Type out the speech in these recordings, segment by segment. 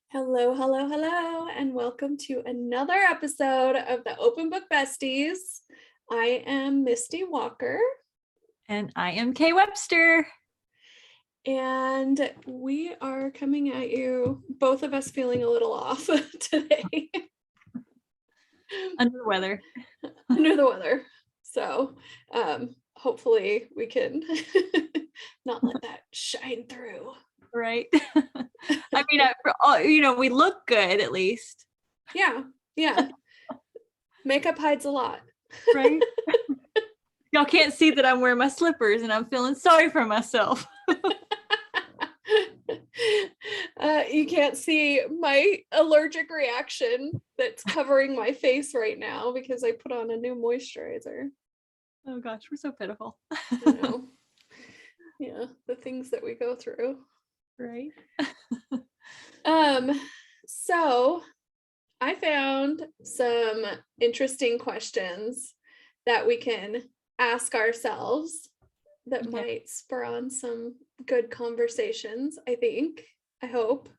Hello, hello, hello, and welcome to another episode of the Open Book Besties. I am Misty Walker, And I am Kay Webster. and we are coming at you, both of us feeling a little off today. Under the weather. Under the weather. So hopefully we can not let that shine through. Right. I mean, we look good at least. Yeah. Makeup hides a lot. Right. Y'all can't see that I'm wearing my slippers and I'm feeling sorry for myself. You can't see my allergic reaction that's covering my face right now because I put on a new moisturizer. Oh gosh, we're so pitiful. You know, yeah, the things that we go through. Right. So I found some interesting questions that we can ask ourselves that might spur on some good conversations, I hope.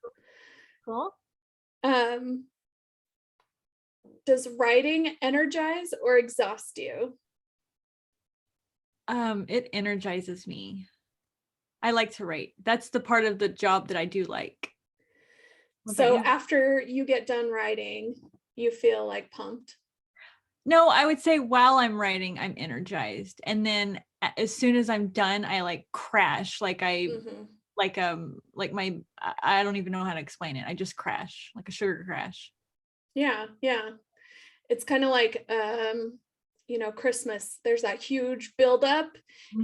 Cool. Does writing energize or exhaust you? It energizes me. I like to write. That's the part of the job that I do like. So after you get done writing, you feel like pumped? No, I would say while I'm writing, I'm energized. And then as soon as I'm done, I like crash. Like I don't even know how to explain it. I just crash, like a sugar crash. Yeah. It's kind of like Christmas. There's that huge buildup,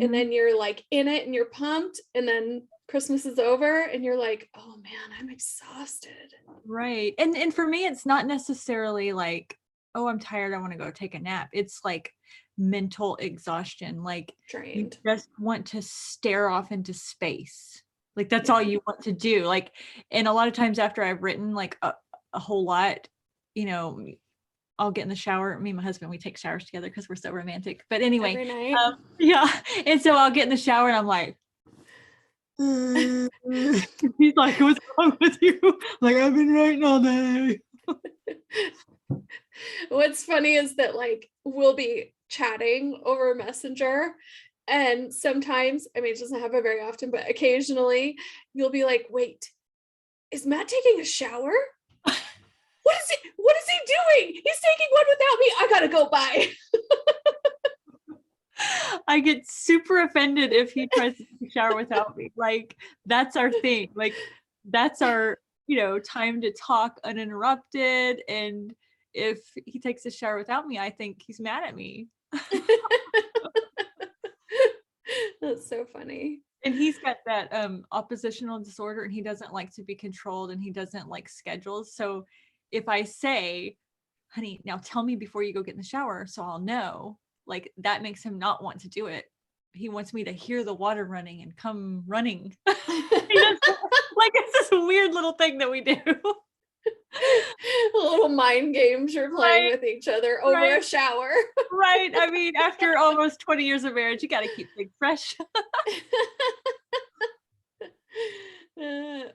and then you're like in it and you're pumped, and then Christmas is over and you're like, oh man, I'm exhausted. Right. And for me, it's not necessarily like, oh, I'm tired, I want to go take a nap. It's like mental exhaustion. Like Drained. You just want to stare off into space. Like that's all you want to do. Like, and a lot of times after I've written like a whole lot, I'll get in the shower. Me and my husband, we take showers together because we're so romantic. But anyway, every night. Yeah. And so I'll get in the shower and I'm like, he's like, what's wrong with you? I'm like, I've been writing all day. What's funny is that like we'll be chatting over Messenger, and sometimes, I mean, it doesn't happen very often, but occasionally you'll be like, wait, is Matt taking a shower? What is he doing? He's taking one without me. I gotta go by. I get super offended if he tries to take a shower without me. Like that's our thing. Like that's our, time to talk uninterrupted. And if he takes a shower without me, I think he's mad at me. That's so funny. And he's got that oppositional disorder, and he doesn't like to be controlled, and he doesn't like schedules. So if I say, honey, now tell me before you go get in the shower so I'll know, like that makes him not want to do it. He wants me to hear the water running and come running. Like it's this weird little thing that we do. Little mind games you're playing with each other over a shower. Right. I mean, after almost 20 years of marriage, you got to keep things fresh.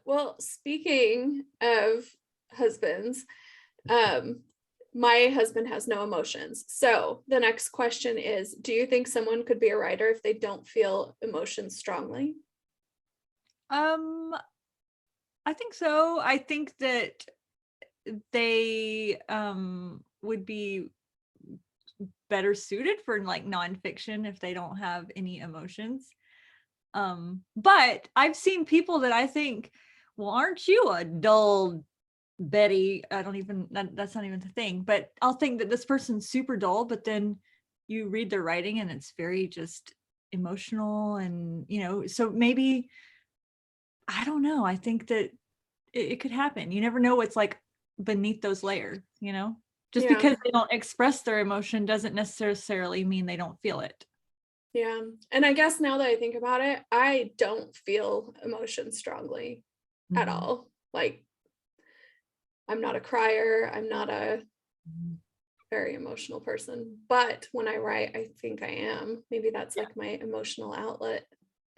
Well, speaking of husbands, my husband has no emotions. So the next question is, do you think someone could be a writer if they don't feel emotions strongly? I think so. I think that they would be better suited for like nonfiction if they don't have any emotions. But I've seen people that I think, well, aren't you a dull Betty? That's not even the thing, but I'll think that this person's super dull, but then you read their writing and it's very just emotional. And, so maybe, I don't know. I think that it could happen. You never know what's like beneath those layers, just because they don't express their emotion doesn't necessarily mean they don't feel it. Yeah. And I guess now that I think about it, I don't feel emotion strongly at all. Like, I'm not a crier. I'm not a very emotional person. But when I write, I think I am. Maybe that's like my emotional outlet.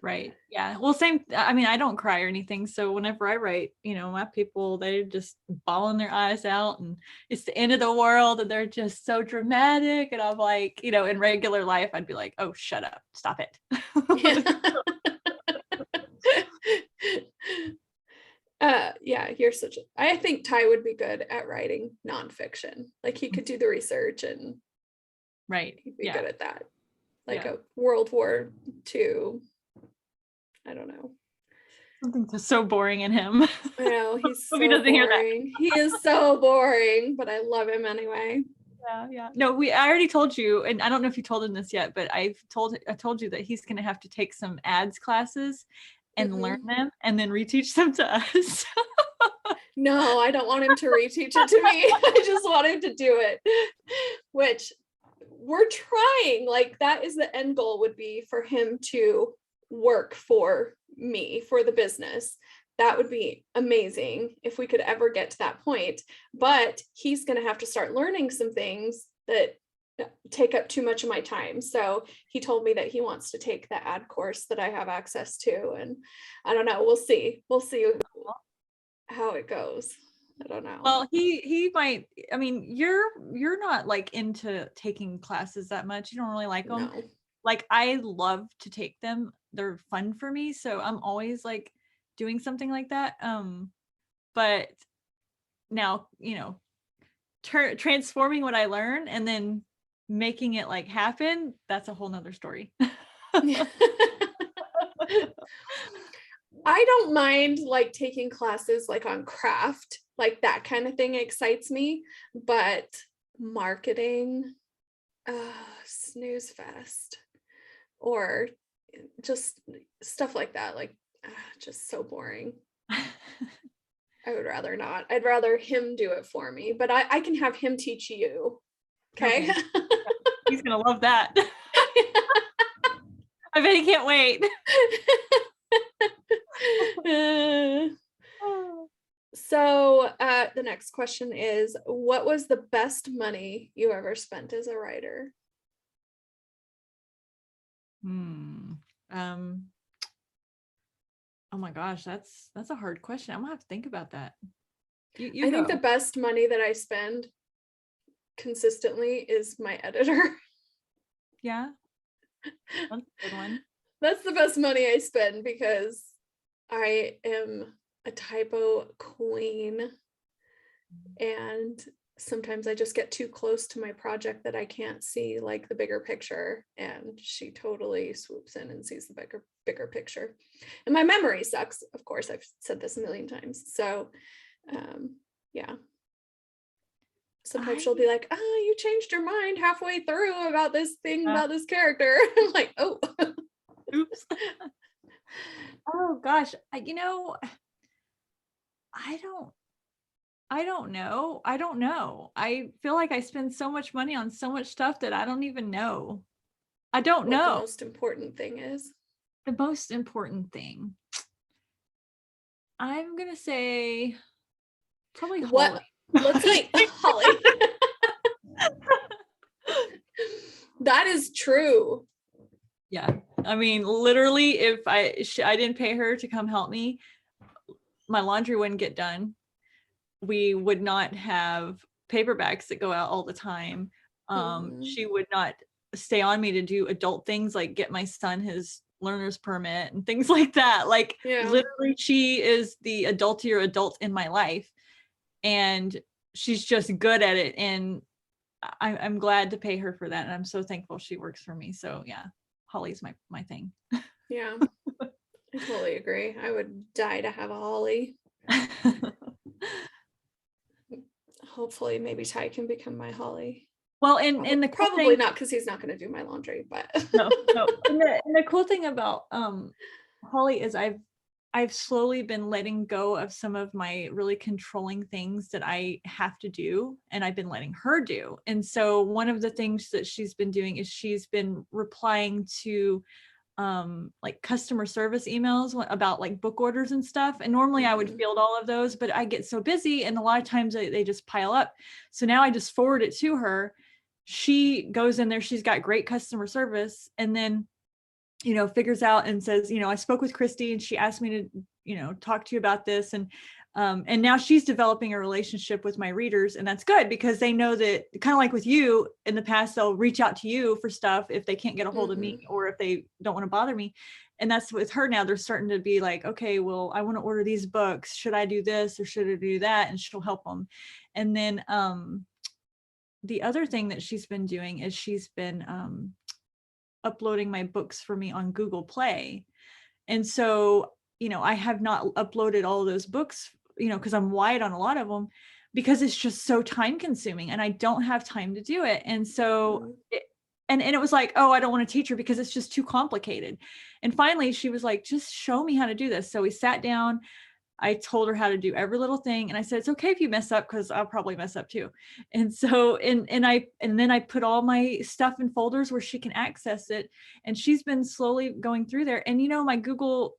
Right. Yeah. Well, same. I mean, I don't cry or anything. So whenever I write, my people, they're just bawling their eyes out and it's the end of the world and they're just so dramatic. And I'm like, in regular life, I'd be like, oh, shut up. Stop it. Yeah. Yeah, I think Ty would be good at writing nonfiction. Like he could do the research and Right. he'd be Yeah. good at that. Like Yeah. a World War II. I don't know. Something just so boring in him. I know he's Hope so he doesn't hear that. boring. He is so boring, but I love him anyway. Yeah. No, I already told you, and I don't know if you told him this yet, but I told you that he's going to have to take some ads classes and learn them and then reteach them to us. No, I don't want him to reteach it to me. I just want him to do it, which we're trying. Like that is the end goal, would be for him to work for me, for the business. That would be amazing if we could ever get to that point. But he's going to have to start learning some things that take up too much of my time. So he told me that he wants to take the ad course that I have access to. And I don't know. We'll see. We'll see how it goes. I don't know. Well, he might. I mean, you're not like into taking classes that much. You don't really like them. No. Like I love to take them. They're fun for me. So I'm always like doing something like that. But now, transforming what I learn and then making it like happen, that's a whole nother story. I don't mind like taking classes like on craft, like that kind of thing excites me, but marketing, snooze fest, or just stuff like that, like just so boring. I would rather not. I'd rather him do it for me, but I can have him teach you. Okay. Yeah, he's gonna love that. I bet he can't wait. So the next question is, what was the best money you ever spent as a writer? Oh my gosh, that's a hard question. I'm gonna have to think about that. I think the best money that I spend consistently is my editor. Yeah. That's a good one. That's the best money I spend because I am a typo queen and sometimes I just get too close to my project that I can't see like the bigger picture, and she totally swoops in and sees the bigger picture. And my memory sucks, of course. I've said this a million times. So yeah. Sometimes she'll be like, oh, you changed your mind halfway through about this thing about this character. I'm like, oh. Oops. Oh gosh, I don't know. I don't know. I feel like I spend so much money on so much stuff that I don't even know. I don't know. What the most important thing is. The most important thing. I'm gonna say probably Holly. What? Let's wait. Holly. That is true. Yeah. I mean, literally, if I didn't pay her to come help me, my laundry wouldn't get done. We would not have paperbacks that go out all the time. She would not stay on me to do adult things like get my son his learner's permit and things like that. Like literally, she is the adultier adult in my life, and she's just good at it. And I'm glad to pay her for that, and I'm so thankful she works for me. So yeah, Holly's my thing. Yeah, I totally agree. I would die to have a Holly. Hopefully maybe Ty can become my Holly. Well, and the cool probably thing, not, because he's not going to do my laundry, but no. And the cool thing about Holly is I've slowly been letting go of some of my really controlling things that I have to do, and I've been letting her do. And so one of the things that she's been doing is she's been replying to like customer service emails about like book orders and stuff. And normally I would field all of those, but I get so busy and a lot of times they just pile up. So now I just forward it to her. She goes in there, she's got great customer service, and then figures out and says, I spoke with Christy and she asked me to, talk to you about this. And now she's developing a relationship with my readers, and that's good because they know that, kind of like with you in the past, they'll reach out to you for stuff if they can't get a hold of me or if they don't want to bother me. And that's with her now. They're starting to be like, okay, well, I want to order these books. Should I do this or should I do that? And she'll help them. And then the other thing that she's been doing is she's been uploading my books for me on Google Play. And so, I have not uploaded all of those books, because I'm wide on a lot of them, because it's just so time consuming and I don't have time to do it. And so, and it was like, oh, I don't want to teach her because it's just too complicated. And finally she was like, just show me how to do this. So we sat down, I told her how to do every little thing. And I said, it's okay if you mess up, because I'll probably mess up too. And so, and then I put all my stuff in folders where she can access it. And she's been slowly going through there. And, my Google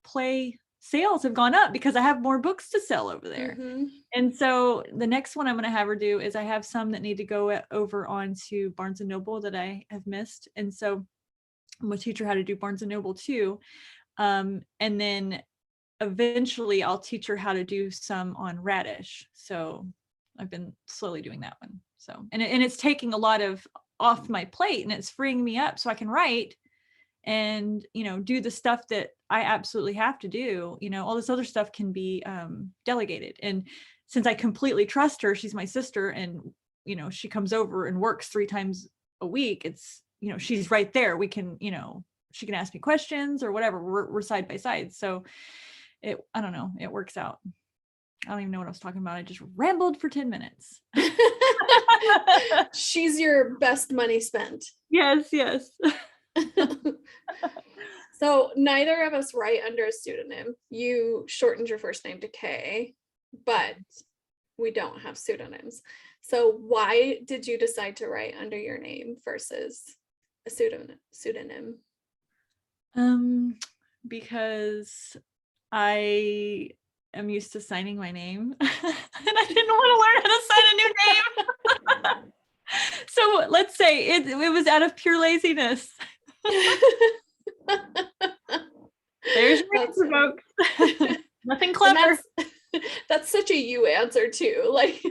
Play sales have gone up because I have more books to sell over there. And so the next one I'm going to have her do is, I have some that need to go over onto Barnes and Noble that I have missed. And so I'm going to teach her how to do Barnes and Noble too. And then eventually I'll teach her how to do some on Radish. So I've been slowly doing that one. So, and it's taking a lot of off my plate, and it's freeing me up so I can write and, do the stuff that I absolutely have to do. All this other stuff can be delegated. And since I completely trust her, she's my sister, and, she comes over and works 3 times a week. It's, she's right there. We can, she can ask me questions or whatever. We're side by side. So I don't know, it works out. I don't even know what I was talking about. I just rambled for 10 minutes. She's your best money spent. Yes. So neither of us write under a pseudonym. You shortened your first name to K, but we don't have pseudonyms. So why did you decide to write under your name versus a pseudonym? Because I am used to signing my name and I didn't want to learn how to sign a new name. So let's say it was out of pure laziness. There's your answer, folks. Nothing clever. That's such a you answer too. Like,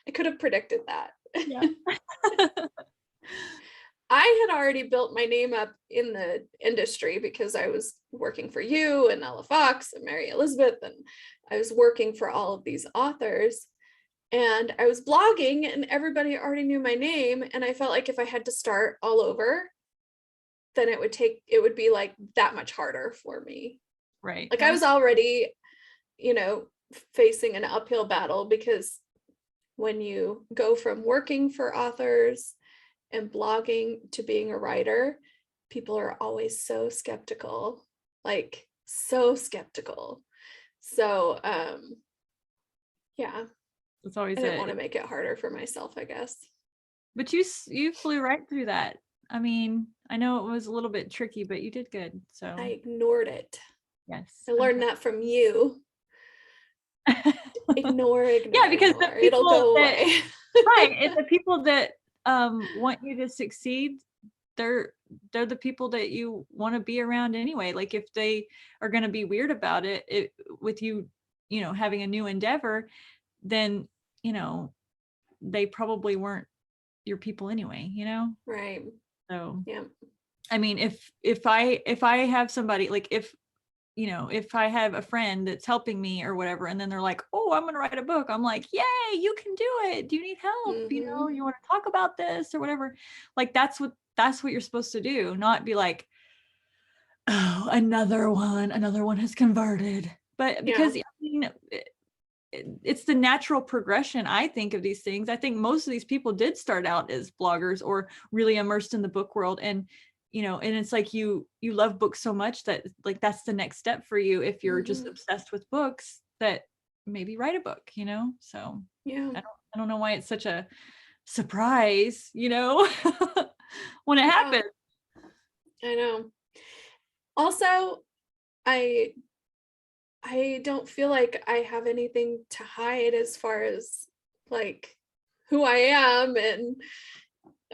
I could have predicted that. Yeah. I had already built my name up in the industry because I was working for you and Ella Fox and Mary Elizabeth, and I was working for all of these authors, and I was blogging and everybody already knew my name. And I felt like if I had to start all over, then it would be like that much harder for me. Right. Like I was already, facing an uphill battle, because when you go from working for authors and blogging to being a writer, people are always so skeptical, like so skeptical. So, yeah, it's always I didn't want to make it harder for myself, I guess. But you flew right through that. I mean, I know it was a little bit tricky, but you did good. So I ignored it. Yes. I learned that from you. Ignore, yeah, because ignore. It'll go away. Right. And the people that want you to succeed, they're the people that you want to be around anyway. Like if they are going to be weird about it with you, having a new endeavor, then, they probably weren't your people anyway, Right. So, yeah. I mean, if I have somebody, like if I have a friend that's helping me or whatever, and then they're like, oh, I'm going to write a book. I'm like, yay, you can do it. Do you need help? You want to talk about this or whatever? Like, that's what you're supposed to do. Not be like, oh, another one has converted. But because it's the natural progression, I think, of these things. I think most of these people did start out as bloggers or really immersed in the book world. And and it's like you love books so much that like that's the next step for you if you're just obsessed with books, that maybe write a book, So yeah, I don't know why it's such a surprise, when it happens. I know. Also, I don't feel like I have anything to hide as far as like who I am, and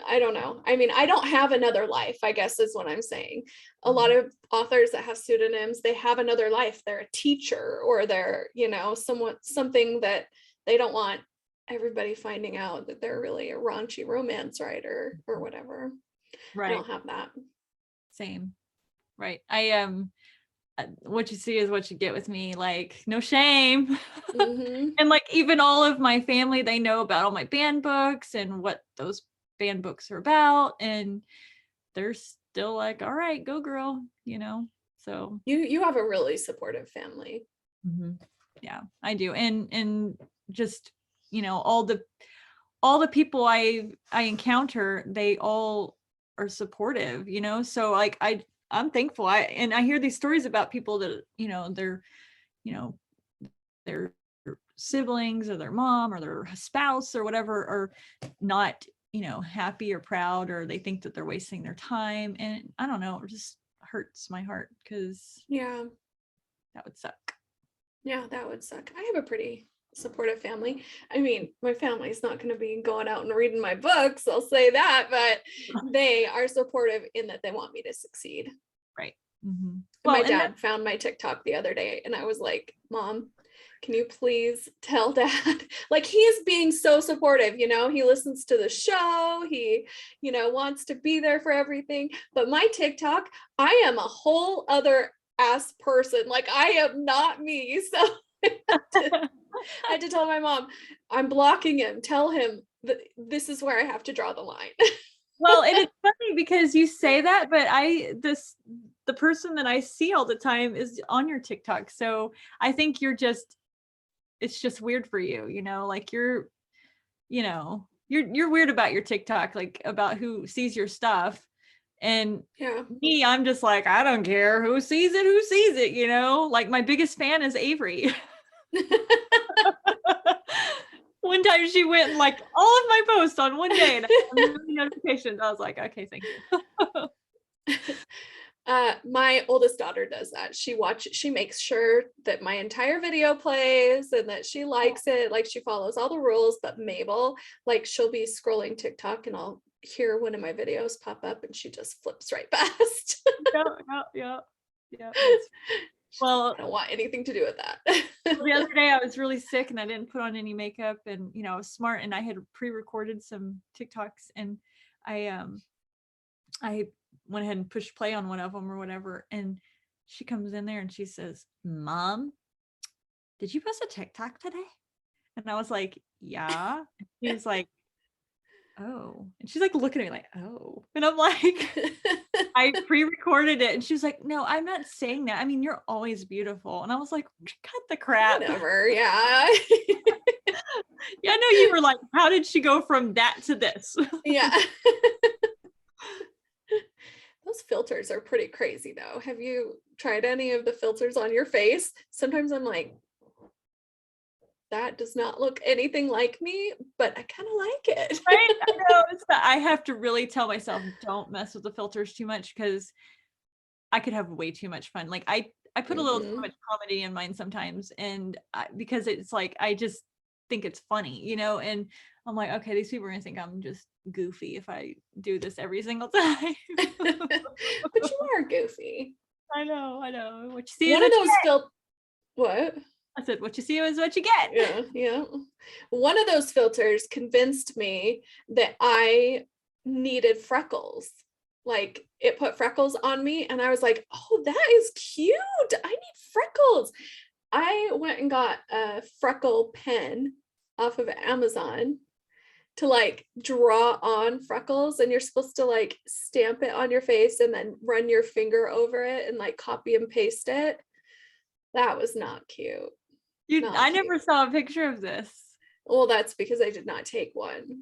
I don't know. I mean, I don't have another life, I guess is what I'm saying. A lot of authors that have pseudonyms, they have another life. They're a teacher, or they're, something that they don't want everybody finding out that they're really a raunchy romance writer or whatever. I Right. don't have that. Same. Right. What you see is what you get with me, like no shame. Mm-hmm. And like even all of my family, they know about all my banned books and what those banned books are about, and they're still like, all right, go girl, so You have a really supportive family. yeah, I do. And just all the people I encounter, they all are supportive, so like I'm thankful. I hear these stories about people that you know their siblings or their mom or their spouse or whatever are not happy or proud, or they think that they're wasting their time, and I don't know, it just hurts my heart because Yeah. that would suck. Yeah, that would suck. I have a pretty supportive family. I mean, my family's not going to be going out and reading my books, I'll say that, but they are supportive in that they want me to succeed. Right. My dad found my TikTok the other day and I was like, Mom, can you please tell Dad? Like, he is being so supportive, he listens to the show, he, wants to be there for everything. But my TikTok, I am a whole other ass person. Like, I am not me. So I had to tell my mom, I'm blocking him. Tell him that this is where I have to draw the line. Well, and it's funny because you say that, but the person that I see all the time is on your TikTok. So I think it's just weird for you, like you're weird about your TikTok, like about who sees your stuff. And Yeah. me, I'm just like, I don't care who sees it, like my biggest fan is Avery. One time she went and liked all of my posts on one day and I got notifications. I was like, okay, thank you. My oldest daughter does that. She makes sure that my entire video plays and that she likes it. Like, she follows all the rules. But Mabel, like, she'll be scrolling TikTok and I'll hear one of my videos pop up and she just flips right past. Yeah. Well, I don't want anything to do with that. The other day I was really sick and I didn't put on any makeup, and I was smart and I had pre-recorded some TikToks, and I went ahead and pushed play on one of them or whatever, and she comes in there and she says, Mom, did you post a TikTok today? And I was like, yeah. And she's like, oh. And she's like looking at me like, oh. And I'm like, I pre-recorded it. And she was like, no, I'm not saying that. I mean, you're always beautiful. And I was like, cut the crap. Whatever. Yeah. Yeah, I know you were like, how did she go from that to this? Yeah. Those filters are pretty crazy though. Have you tried any of the filters on your face? Sometimes I'm like, that does not look anything like me, but I kind of like it. Right? I know. I have to really tell myself, don't mess with the filters too much, because I could have way too much fun. Like I put a little too much comedy in mine sometimes, and because it's like, I just think it's funny, and I'm like, okay, these people are gonna think I'm just goofy if I do this every single time. But you are goofy. I know. What you see One is of what you those get. what? I said, what you see is what you get. Yeah. One of those filters convinced me that I needed freckles. Like, it put freckles on me and I was like, oh, that is cute. I need freckles. I went and got a freckle pen off of Amazon to like draw on freckles, and you're supposed to like stamp it on your face and then run your finger over it and like copy and paste it. That was not cute. I never saw a picture of this. Well, that's because I did not take one.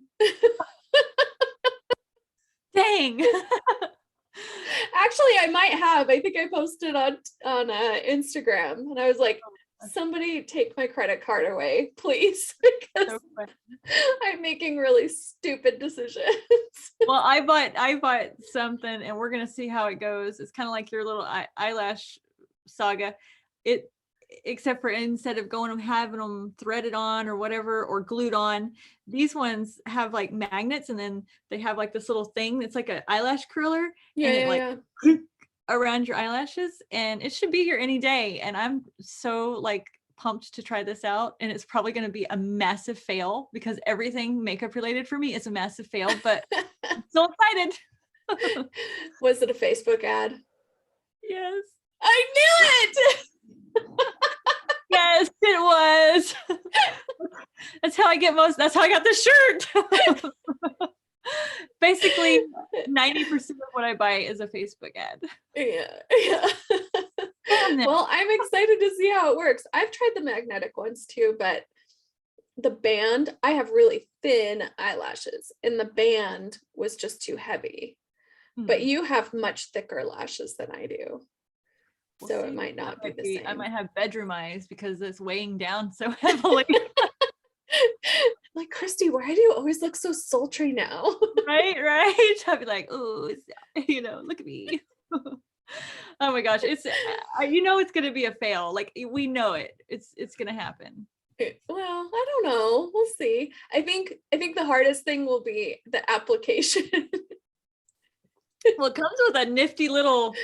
Dang. Actually, I might have. I think I posted on Instagram, and I was like, somebody take my credit card away, please, because I'm making really stupid decisions. Well, I bought something, and we're gonna see how it goes. It's kind of like your little eyelash saga. except for instead of going and having them threaded on or whatever, or glued on, these ones have like magnets, and then they have like this little thing that's like an eyelash curler, Yeah, and it yeah, like yeah. around your eyelashes, and it should be here any day. And I'm so like pumped to try this out, and it's probably going to be a massive fail because everything makeup related for me is a massive fail, but I'm so excited. Was it a Facebook ad? Yes. I knew it. Yes, it was. That's how I got this shirt. Basically, 90% of what I buy is a Facebook ad. Yeah. Well, I'm excited to see how it works. I've tried the magnetic ones too, but the band, I have really thin eyelashes, and the band was just too heavy. But you have much thicker lashes than I do. Well, so see, it might not be the same. I might have bedroom eyes because it's weighing down so heavily. Like, Christy, why do you always look so sultry now? Right. I'll be like, oh, look at me. Oh my gosh, it's it's gonna be a fail. Like, we know it. It's gonna happen. Well, I don't know. We'll see. I think the hardest thing will be the application. Well, it comes with a nifty little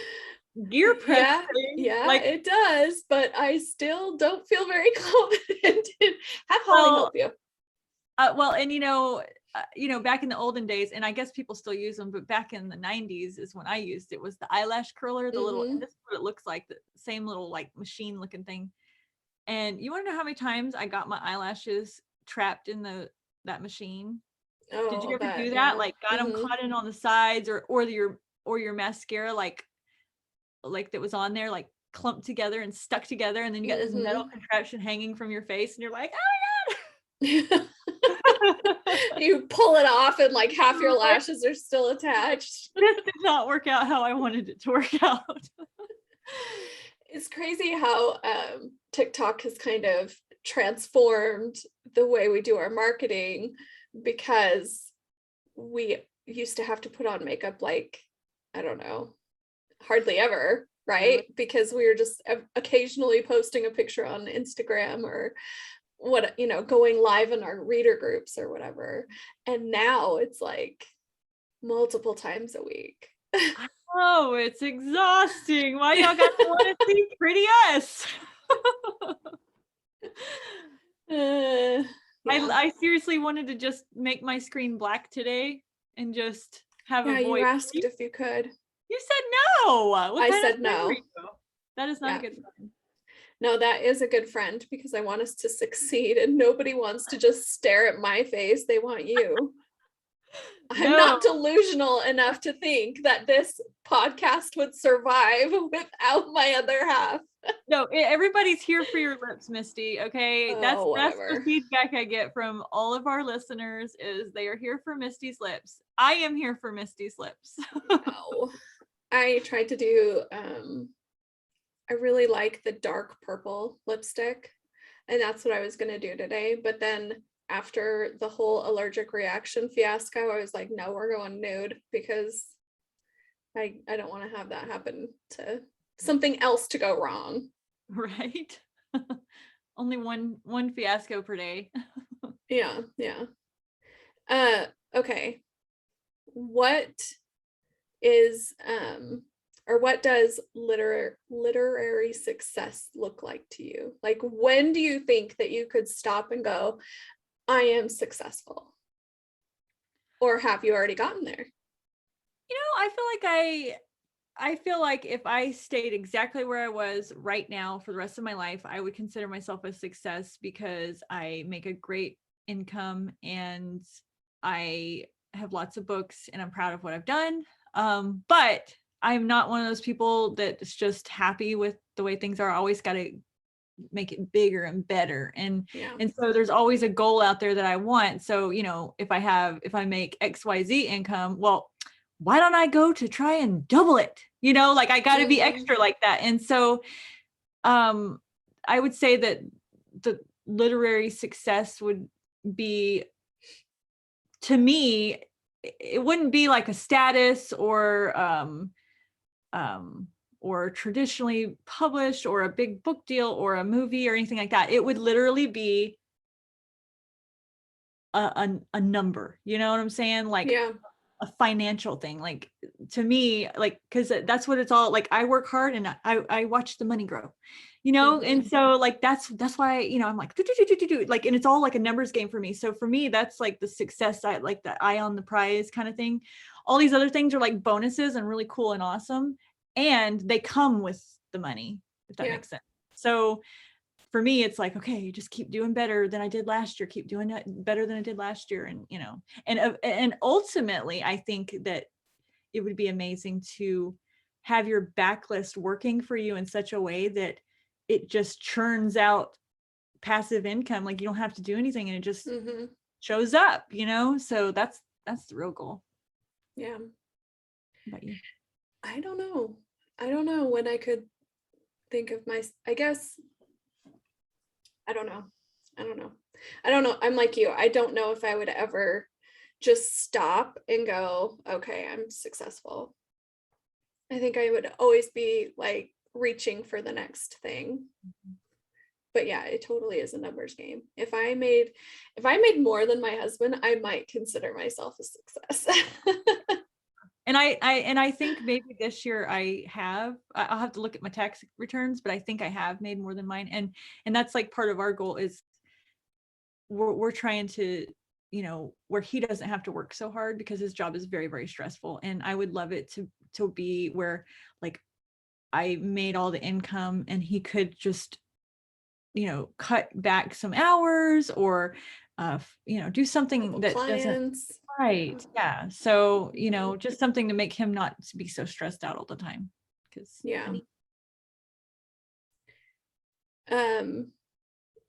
gear press thing. Yeah, Like, it does, but I still don't feel very confident. Have Holly help you. Well, and back in the olden days, and I guess people still use them, but back in the 90s is when I used it, was the eyelash curler, the little, and this is what it looks like, the same little like machine looking thing. And you want to know how many times I got my eyelashes trapped in that machine? Oh, did you ever do that? Yeah. Like, got them caught in on the sides, or your mascara, like that was on there, like clumped together and stuck together, and then you got this metal contraption hanging from your face, and you're like, oh my God. You pull it off and like half your lashes are still attached. This did not work out how I wanted it to work out. It's crazy how TikTok has kind of transformed the way we do our marketing, because we used to have to put on makeup like, I don't know, hardly ever, right? Because we were just occasionally posting a picture on Instagram or what, going live in our reader groups or whatever. And now it's like multiple times a week. Oh, it's exhausting. Why y'all got to want to see pretty us? Yeah. I seriously wanted to just make my screen black today and just have a voice. You asked if you could. You said no. I said no. That is not a good friend. No, that is a good friend, because I want us to succeed, and nobody wants to just stare at my face. They want you. I'm not delusional enough to think that this podcast would survive without my other half. No, everybody's here for your lips, Misty. Okay, that's the feedback I get from all of our listeners, is they are here for Misty's lips. I am here for Misty's lips. No. I tried to do I really like the dark purple lipstick, and that's what I was gonna do today, but then after the whole allergic reaction fiasco, I was like, no, we're going nude, because I don't want to have that happen to something else to go wrong. Right. Only one fiasco per day. Yeah. Okay. What is or what does literary success look like to you? Like, when do you think that you could stop and go, I am successful? Or have you already gotten there? I feel like if I stayed exactly where I was right now for the rest of my life, I would consider myself a success, because I make a great income and I have lots of books and I'm proud of what I've done. But I'm not one of those people that's just happy with the way things are. I always got to make it bigger and better. And so there's always a goal out there that I want. So, if I make XYZ income, well, why don't I go to try and double it? Like, I got to be extra like that. And so, I would say that the literary success would be, to me, it wouldn't be like a status or or traditionally published or a big book deal or a movie or anything like that. It would literally be a number, you know what I'm saying? Like Yeah. a financial thing, like to me, like, because that's what it's all like. I work hard and I watch the money grow, you know. And so like that's why, you know, I'm like do, like, and it's all like a numbers game for me. So for me, that's like the success, I like the eye on the prize kind of thing. All these other things are like bonuses and really cool and awesome, and they come with the money, if that makes sense. So for me, it's like, okay, just keep doing better than I did last year, keep doing it better than I did last year. And, you know, and ultimately, I think that it would be amazing to have your backlist working for you in such a way that it just churns out passive income. Like you don't have to do anything and it just shows up, you know? So that's the real goal. Yeah. But you? I don't know when I could think of I guess, I don't know. I'm like you. I don't know if I would ever just stop and go, okay, I'm successful. I think I would always be like reaching for the next thing. But yeah, it totally is a numbers game. If I made more than my husband, I might consider myself a success. And I think maybe this year I'll have to look at my tax returns, but I think I have made more than mine. And that's like part of our goal is we're trying to, you know, where he doesn't have to work so hard because his job is very, very stressful. And I would love it to be where like I made all the income and he could just, you know, cut back some hours or, you know, do something that doesn't. Right. Yeah. So, you know, just something to make him not be so stressed out all the time. Because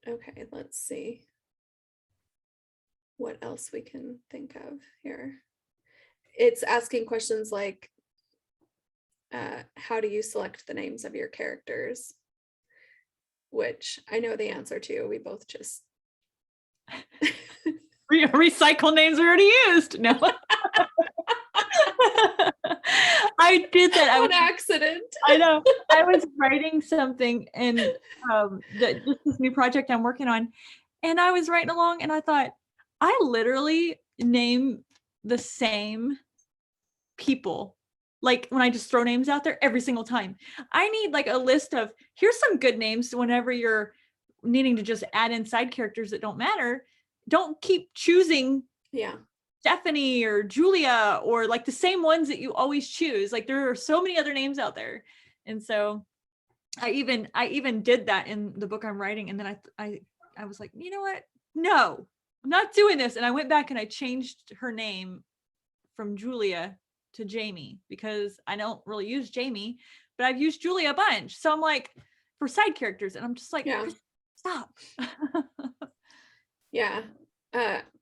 okay, let's see what else we can think of here. It's asking questions like, how do you select the names of your characters? Which I know the answer to. We both just recycle names already used. No. I did that on accident. I know. I was writing something and this new project I'm working on, and I was writing along and I thought, I literally name the same people. Like when I just throw names out there every single time. I need like a list of here's some good names whenever you're needing to just add in side characters that don't matter. Don't keep choosing Stephanie or Julia or like the same ones that you always choose. Like there are so many other names out there. And so I even did that in the book I'm writing. And then I was like, you know what? No, I'm not doing this. And I went back and I changed her name from Julia to Jamie because I don't really use Jamie, but I've used Julia a bunch. So I'm like, for side characters, and I'm just like, stop.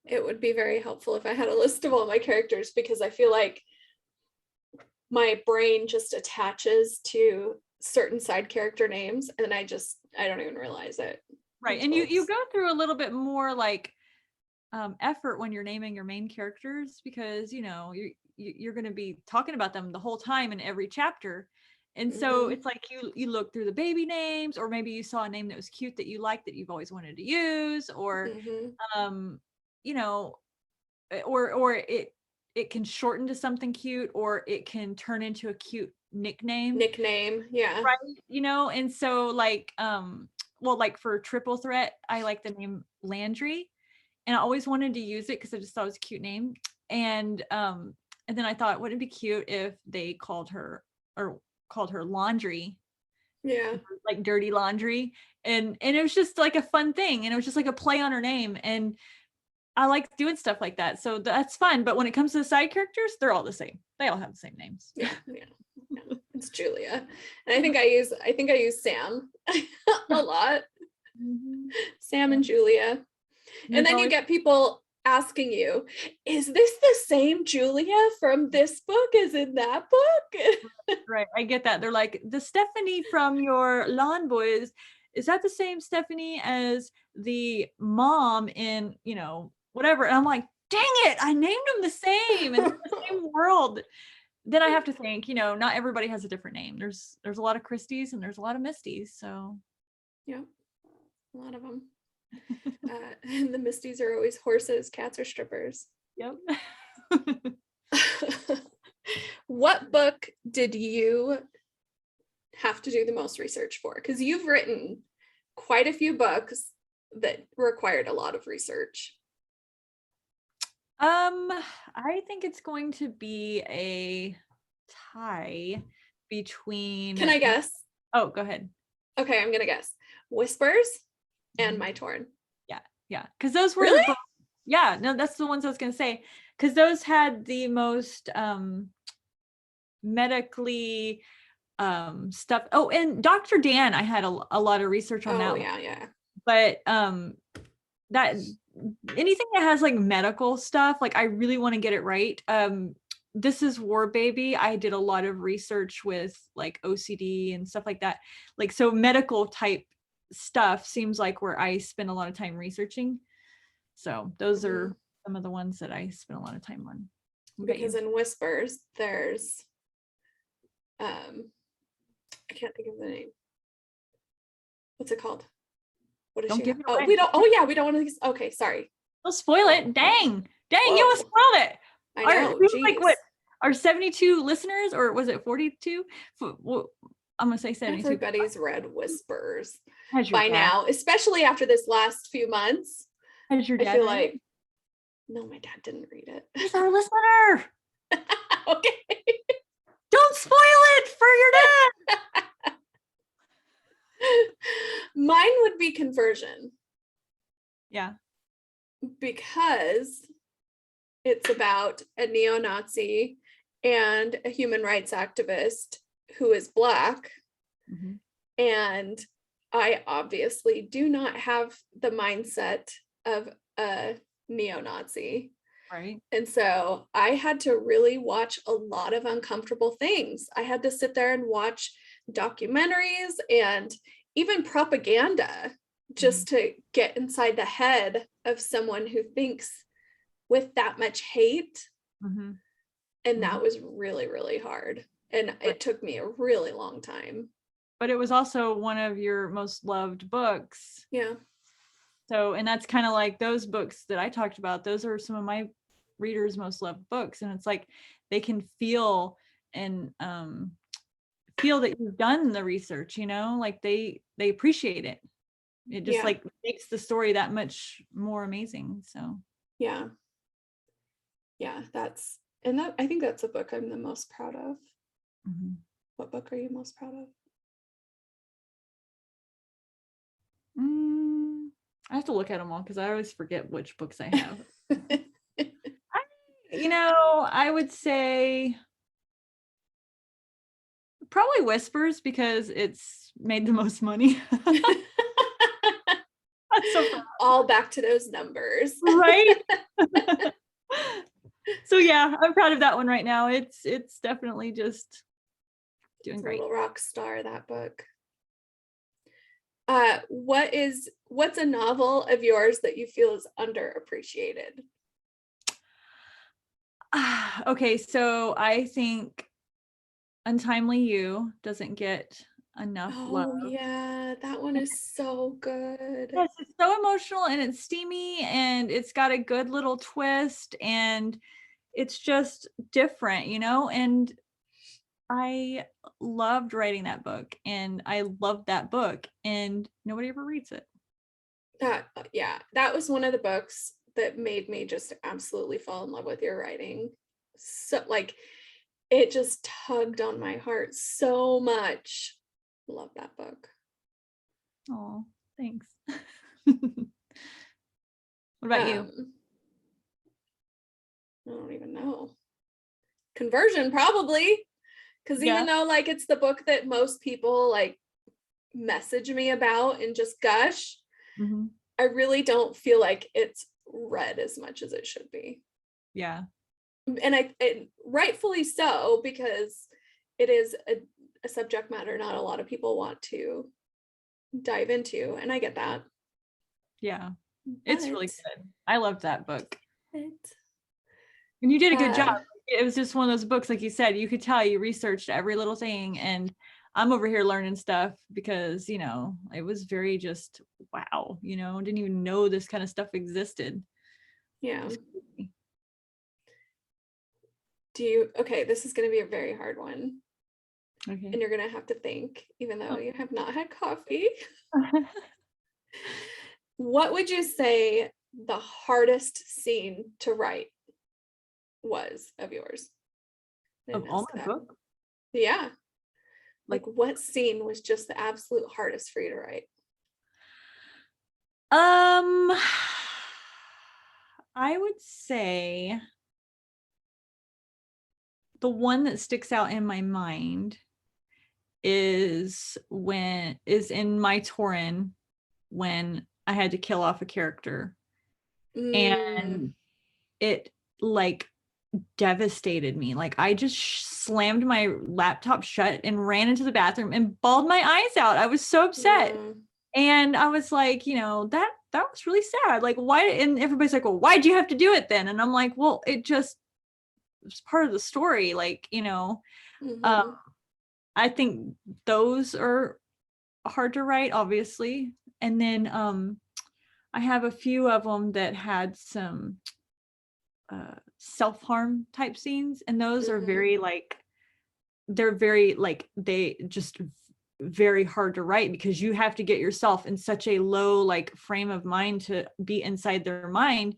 It would be very helpful if I had a list of all my characters because I feel like my brain just attaches to certain side character names and I don't even realize it. Right. And you go through a little bit more like effort when you're naming your main characters because, you know, you're going to be talking about them the whole time in every chapter. And so it's like you look through the baby names, or maybe you saw a name that was cute that you like that you've always wanted to use, or you know, or it can shorten to something cute, or it can turn into a cute nickname. Right. You know, and so like well, like for Triple Threat, I like the name Landry, and I always wanted to use it because I just thought it was a cute name. And then I thought, wouldn't it be cute if they called her Laundry? Like dirty laundry. And it was just like a fun thing. And it was just like a play on her name. And I like doing stuff like that. So that's fun. But when it comes to the side characters, they're all the same. They all have the same names. Yeah. It's Julia. And I think I use Sam a lot. Sam and Julia. And then you get people asking you, is this the same Julia from this book as in that book? Right. I get that. They're like, the Stephanie from your Lawn Boys, is that the same Stephanie as the mom in, you know, whatever? And I'm like, dang it, I named them the same in the same world. then I have to think, not everybody has a different name. There's a lot of Christies and there's a lot of Misties. So Yeah, a lot of them. And the Misties are always horses, cats, or strippers. yep. What book did you have to do the most research for? Because you've written quite a few books that required a lot of research. I think it's going to be a tie between. Can I guess? Oh, go ahead. Okay, I'm gonna guess. Whispers and My Torn. Yeah, because those were Really? the yeah, no, that's the ones I was gonna say, because those had the most medically stuff. Oh, and Dr. Dan, I had a lot of research on that Oh one. yeah. But that anything that has like medical stuff, like I really want to get it right. This Is War Baby, I did a lot of research with like OCD and stuff like that. Like, so medical type stuff seems like where I spend a lot of time researching. So those are some of the ones that I spent a lot of time on. Because in Whispers, there's I can't think of the name. What's it called? What is Don't she? give it Oh, away. we don't want to. Okay, sorry. Don't spoil it. Dang, Whoa. you spoiled it. I know. Like what? Our 72 listeners, or was it 42? I'm gonna say 72. Everybody's read Whispers by now, especially after this last few months. Has your dad? I feel like no, my dad didn't read it. He's our listener. Okay. Don't spoil it for your dad. Mine would be Conversion. Yeah. Because it's about a neo-Nazi and a human rights activist who is Black. Mm-hmm. And I obviously do not have the mindset of a neo-Nazi. Right. And so I had to really watch a lot of uncomfortable things. I had to sit there and watch documentaries and even propaganda just to get inside the head of someone who thinks with that much hate. And that was really, really hard. And it took me a really long time. But it was also one of your most loved books. Yeah. So, and that's kind of like those books that I talked about. Those are some of my readers' most loved books. And it's like they can feel and feel that you've done the research, like they appreciate it. It just like makes the story that much more amazing. So yeah, I think that's a book I'm the most proud of. What book are you most proud of? I have to look at them all because I always forget which books I have. I would say probably Whispers because it's made the most money. So all back to those numbers, right? So yeah, I'm proud of that one right now. It's definitely just doing great. Little rock star, that book. What's a novel of yours that you feel is underappreciated? Okay, so I think Untimely You doesn't get enough love. Oh yeah, that one is so good. Yes, it's so emotional and it's steamy and it's got a good little twist and it's just different, and I loved writing that book and I loved that book and nobody ever reads it. That was one of the books that made me just absolutely fall in love with your writing. So like it just tugged on my heart so much. Love that book. Oh, thanks. What about you? I don't even know. Conversion, probably. Because even though like it's the book that most people like message me about and just gush, I really don't feel like it's read as much as it should be. Yeah. And rightfully so, because it is a subject matter not a lot of people want to dive into, and I get that. Yeah, it's really good. I loved that book. And you did a good job. it was just one of those books, like you said, you could tell you researched every little thing, and I'm over here learning stuff because, you know, it was very just, wow, you know, didn't even know this kind of stuff existed. Yeah. Okay, this is going to be a very hard one. Okay. And you're going to have to think, even though you have not had coffee. What would you say the hardest scene to write was of yours? Of all my book? Yeah. Like what scene was just the absolute hardest for you to write? I would say the one that sticks out in my mind is in my Tauren, when I had to kill off a character, and it like devastated me. Like I just slammed my laptop shut and ran into the bathroom and bawled my eyes out. I was so upset. And I was like, you know, that was really sad. Like, why? And everybody's like, well, why'd you have to do it then? And I'm like, well, it was part of the story. Like, you know, I think those are hard to write, obviously. And then I have a few of them that had some self-harm type scenes, and those are very like, they're very like, they just very hard to write because you have to get yourself in such a low like frame of mind to be inside their mind,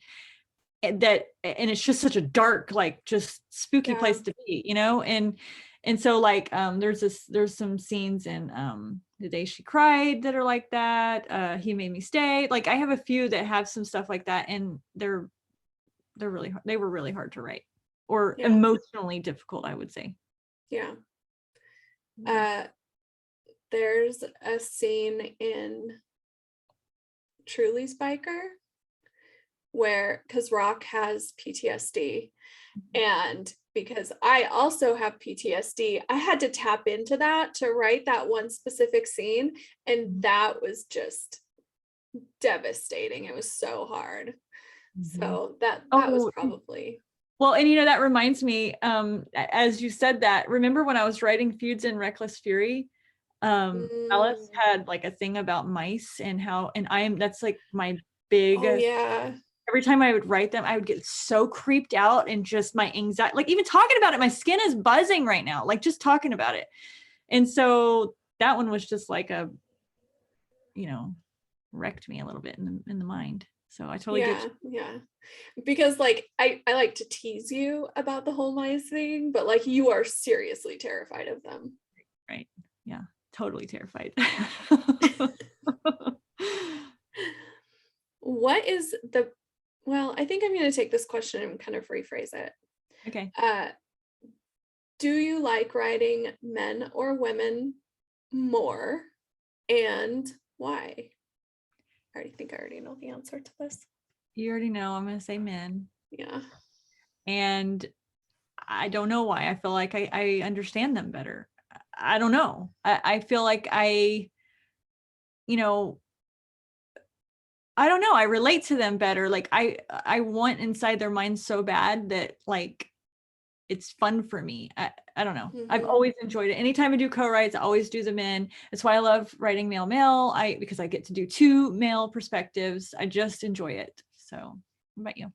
and it's just such a dark, like just spooky place to be, you know. And so like there's some scenes in The Day She Cried that are like that. He Made Me Stay. Like I have a few that have some stuff like that, and they were really hard to write, or emotionally difficult, I would say. Yeah. There's a scene in Truly's Biker where, because Rock has PTSD, and because I also have PTSD, I had to tap into that to write that one specific scene, and that was just devastating. It was so hard. So that was probably. Well, and you know, that reminds me, as you said that, remember when I was writing Feuds in Reckless Fury, Alice had like a thing about mice and how, and that's like my big, every time I would write them, I would get so creeped out, and just my anxiety, like even talking about it, my skin is buzzing right now, like just talking about it. And so that one was just like a, you know, wrecked me a little bit in the mind. So I totally get you. Yeah. Because like I like to tease you about the whole mice thing, but like you are seriously terrified of them. Right. Yeah. Totally terrified. What is well, I think I'm going to take this question and kind of rephrase it. Okay. Do you like writing men or women more, and why? I think I already know the answer to this. You already know I'm going to say men. Yeah. And I don't know why. I feel like I understand them better. I don't know. I feel like you know, I don't know. I relate to them better. Like I want inside their minds so bad that like it's fun for me. I don't know. I've always enjoyed it. Anytime I do co-writes, I always do the men. That's why I love writing male, because I get to do two male perspectives. I just enjoy it. So what about you?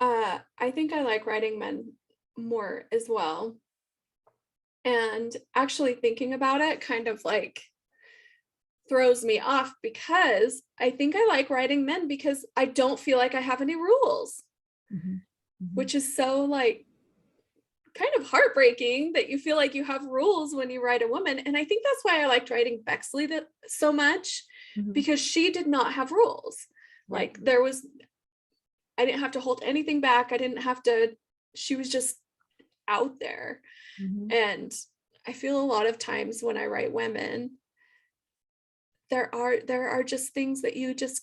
I think I like writing men more as well. And actually thinking about it kind of like throws me off, because I think I like writing men because I don't feel like I have any rules, which is so like kind of heartbreaking that you feel like you have rules when you write a woman. And I think that's why I liked writing Bexley so much, because she did not have rules. Like I didn't have to hold anything back. She was just out there. And I feel a lot of times when I write women, there are just things that you just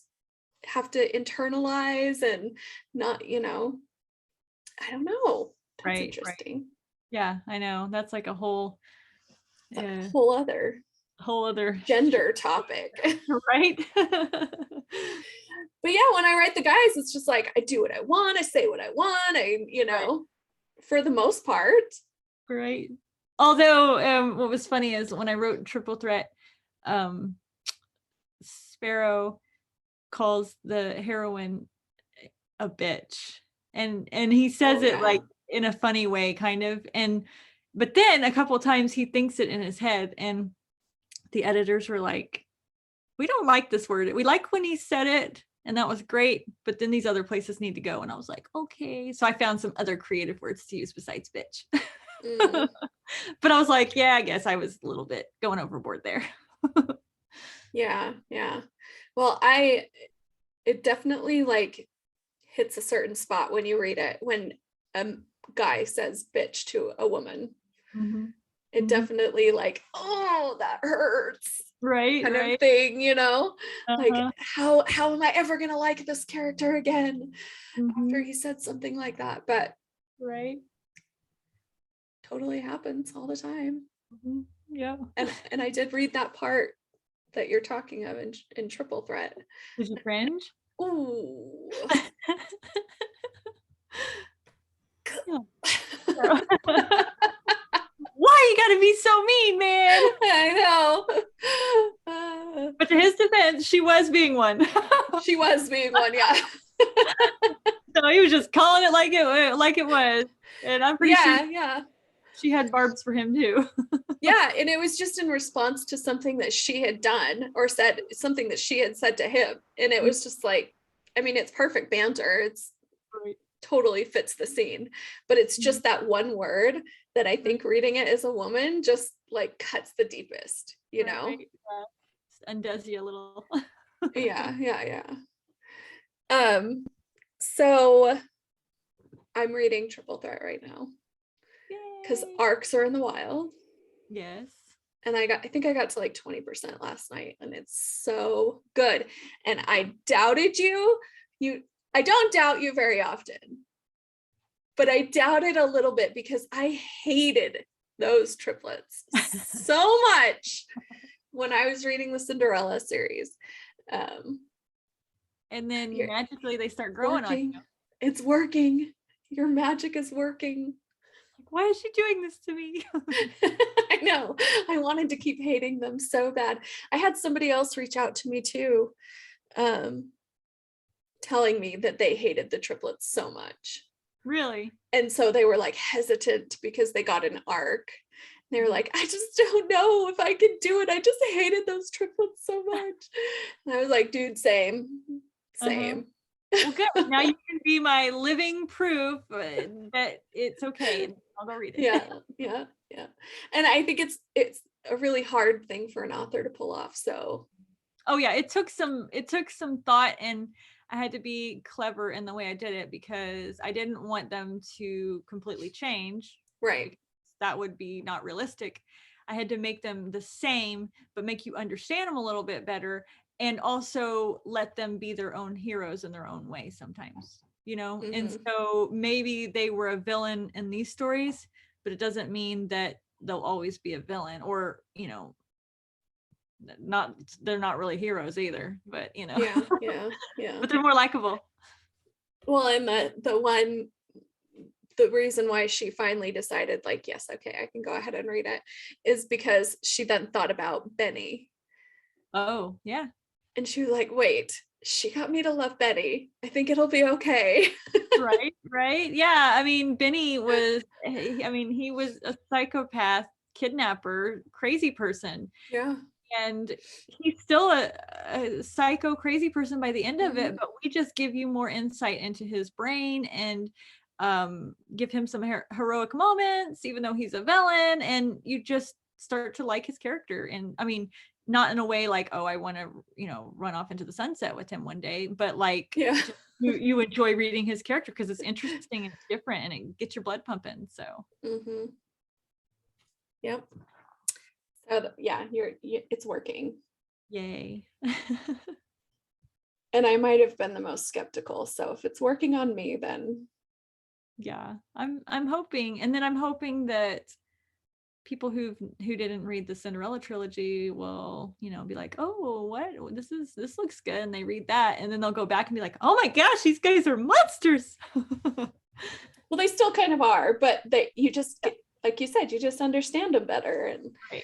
have to internalize and not, I don't know. That's interesting. Right. Yeah, I know. That's like a whole whole other gender topic. Right. But yeah, when I write the guys, it's just like I do what I want, I say what I want, for the most part. Right. Although what was funny is when I wrote Triple Threat, Sparrow calls the heroine a bitch, and he says it like in a funny way, kind of, but then a couple of times he thinks it in his head, and the editors were like, we don't like this word, we like when he said it and that was great, but then these other places need to go. And I was like, okay, so I found some other creative words to use besides bitch. But I was like, yeah, I guess I was a little bit going overboard there. Yeah. Well, it definitely like hits a certain spot when you read it, when a guy says bitch to a woman. It definitely like, oh, that hurts, right kind of thing, you know. Like, how am I ever gonna like this character again after he said something like that? But totally happens all the time. Yeah. And I did read that part that you're talking of in Triple Threat. Did you cringe? Ooh. Why you gotta be so mean, man? I know. But to his defense, she was being one. She was being one, yeah. So he was just calling it like it was. And I'm pretty sure she had barbs for him too. Yeah, and it was just in response to something that she had done or said, something that she had said to him. And it was just like, I mean, it's perfect banter. It's totally fits the scene, but it's just that one word that I think reading it as a woman just like cuts the deepest, you know? Undoes you a little. Yeah. So I'm reading Triple Threat right now because arcs are in the wild. Yes. And I think I got to like 20% last night, and it's so good. And I doubted you. I don't doubt you very often, but I doubted a little bit because I hated those triplets so much when I was reading the Cinderella series. And then magically they start growing on you. It's working. Your magic is working. Why is she doing this to me? I know. I wanted to keep hating them so bad. I had somebody else reach out to me too, telling me that they hated the triplets so much. Really? And so they were like hesitant because they got an arc. They were like, I just don't know if I can do it. I just hated those triplets so much. And I was like, dude, same. Well, good. Now you can be my living proof that it's okay. I'll go read it. Yeah. And I think it's a really hard thing for an author to pull off. So. Oh yeah, it took some thought, and I had to be clever in the way I did it because I didn't want them to completely change. Right. That would be not realistic. I had to make them the same, but make you understand them a little bit better, and also let them be their own heroes in their own way sometimes, you know? And so maybe they were a villain in these stories, but it doesn't mean that they'll always be a villain, or, you know, they're not really heroes either, but you know. Yeah. But they're more likable. Well, and the reason why she finally decided like, yes, okay, I can go ahead and read it, is because she then thought about Benny. Oh, yeah. And she was like, wait, she got me to love Benny. I think it'll be okay. Right. Yeah. I mean, Benny was, he was a psychopath, kidnapper, crazy person. Yeah. And he's still a psycho crazy person by the end of it, but we just give you more insight into his brain and give him some heroic moments, even though he's a villain, and you just start to like his character. And I mean, not in a way like, oh, I want to, you know, run off into the sunset with him one day, but like, you enjoy reading his character because it's interesting and it's different and it gets your blood pumping. So Yep. So yeah, it's working. Yay. And I might have been the most skeptical, so if it's working on me, then yeah, I'm hoping. And then I'm hoping that people who didn't read the Cinderella trilogy will, you know, be like, oh, what, this looks good, and they read that, and then they'll go back and be like, oh my gosh, these guys are monsters. Well, they still kind of are, but you just get, like you said, you just understand them better, and Right.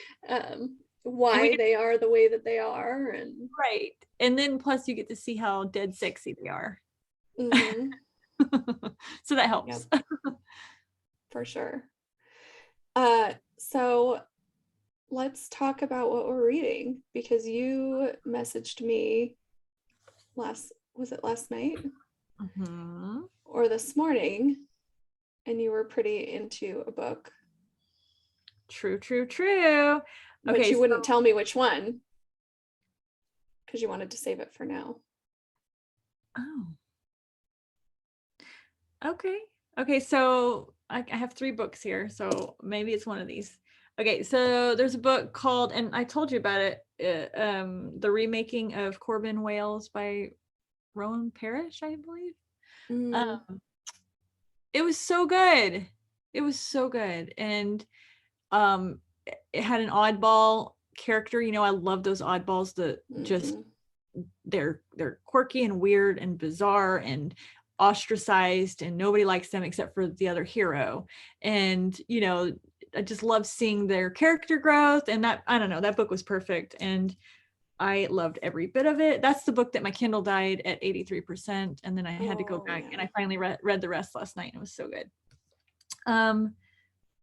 why they are the way that they are, and right. And then plus you get to see how dead sexy they are. mm-hmm. So that helps. Yep, for sure. So let's talk about what we're reading, because you messaged me was it last night Mhm. or this morning, and you were pretty into a book, True, true, true. but Okay, you so wouldn't tell me which one because you wanted to save it for now. oh, okay. Okay, so I have 3 books here, so maybe it's one of these. Okay, so there's a book called, and I told you about it, The Remaking of Corbin Wales by Rowan Parish, I believe. Mm, Um, it was so good. It was so good. And um it had an oddball character. I love those oddballs that just mm-hmm. they're quirky and weird and bizarre and ostracized, and nobody likes them except for the other hero. And I just love seeing their character growth, and that, I don't know, that book was perfect, and I loved every bit of it. That's the book that my Kindle died at 83%, and then I had to go Oh back, and yeah. I finally read the rest last night, and it was so good.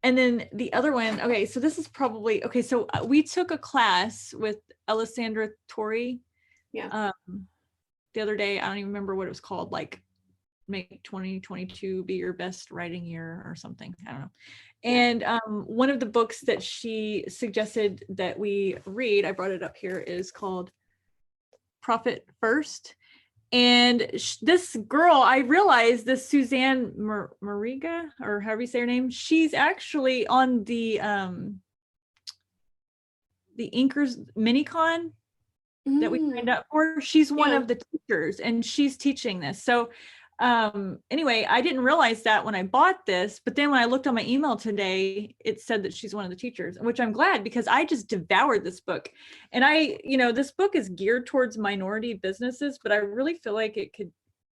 And then the other one, okay, so this is probably, okay, so we took a class with Alessandra Torri Yeah. the other day. I don't even remember what it was called, like make 2022 be your best writing year or something. I don't know. Yeah. And one of the books that she suggested that we read, I brought it up here, is called Profit First. And this girl, I realized, this Suzanne Mariga, or however you say her name, she's actually on the Inkers Minicon that we signed Mm, up for. She's one yeah. of the teachers, and she's teaching this. So anyway, I didn't realize that when I bought this, but then when I looked on my email today, it said that she's one of the teachers, which I'm glad, because I just devoured this book. And this book is geared towards minority businesses, but I really feel like it could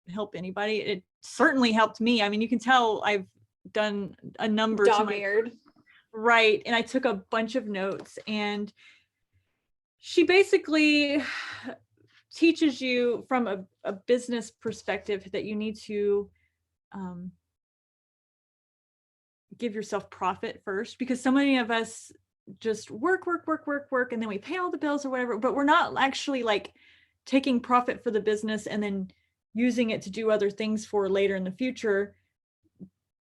help anybody. It certainly helped me. I mean, you can tell I've done a number to my Dog-eared. right, and I took a bunch of notes, and she basically teaches you from a business perspective that you need to um, give yourself profit first, because so many of us just work, work, work, work, work, and then we pay all the bills or whatever, but we're not actually like taking profit for the business and then using it to do other things for later in the future,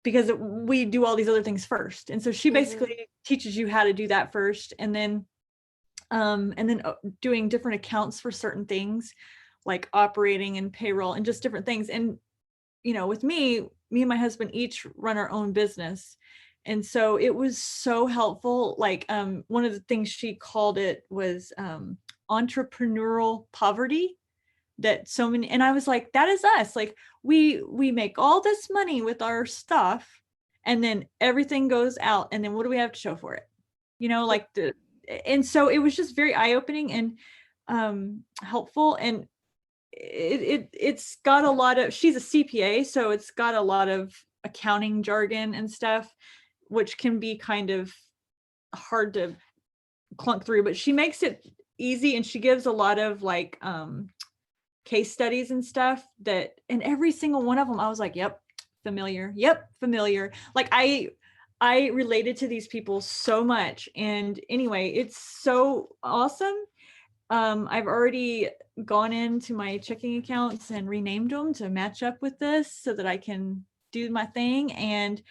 because we do all these other things first. And so she Mm-hmm. basically teaches you how to do that first, and then doing different accounts for certain things like operating and payroll and just different things. And with me and my husband each run our own business, and so it was so helpful. Like one of the things she called it was entrepreneurial poverty, that so many, and I was like, that is us. Like we make all this money with our stuff, and then everything goes out, and then what do we have to show for it? Yep. Like and so it was just very eye-opening and helpful. And it's got a lot of, she's a CPA, so it's got a lot of accounting jargon and stuff, which can be kind of hard to clunk through, but she makes it easy, and she gives a lot of like case studies and stuff, that, and every single one of them I was like, yep, familiar, yep, familiar. Like I related to these people so much. And anyway, it's so awesome. I've already gone into my checking accounts and renamed them to match up with this so that I can do my thing. And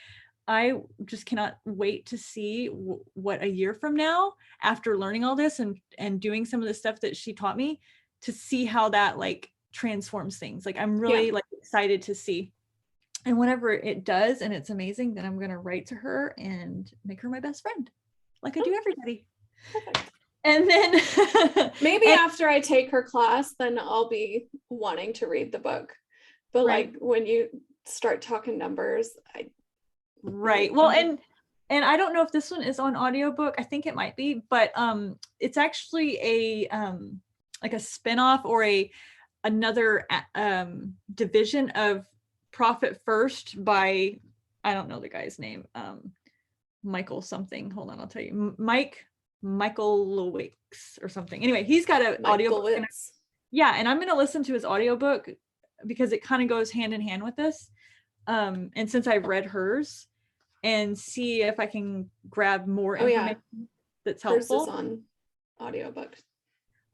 I just cannot wait to see what a year from now, after learning all this and doing some of the stuff that she taught me, to see how that like transforms things. Like I'm Yeah. really like excited to see. And whenever it does and it's amazing, then I'm going to write to her and make her my best friend, like I do everybody. Perfect. And then Maybe and after I take her class, then I'll be wanting to read the book. But right, like when you start talking numbers, right. Well, and I don't know if this one is on audiobook. I think it might be, but it's actually a like a spinoff or another division of Profit First by, I don't know the guy's name, Michael something. Hold on, I'll tell you. Michael Lewicks or something. Anyway, he's got an audiobook. Yeah, and I'm going to listen to his audiobook because it kind of goes hand in hand with this. And since I've read hers, and see if I can grab more information that's helpful. Hers is on audiobook.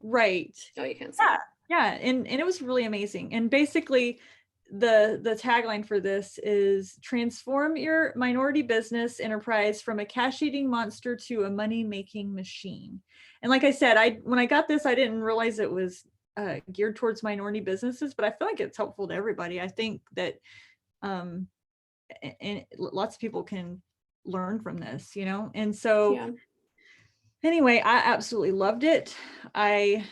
Right. Oh, you can't see it. Yeah, and it was really amazing. And basically the tagline for this is transform your minority business enterprise from a cash-eating monster to a money-making machine. And like I said, when I got this, I didn't realize it was geared towards minority businesses, but I feel like it's helpful to everybody. I think that and lots of people can learn from this, you know? And so anyway, I absolutely loved it. 5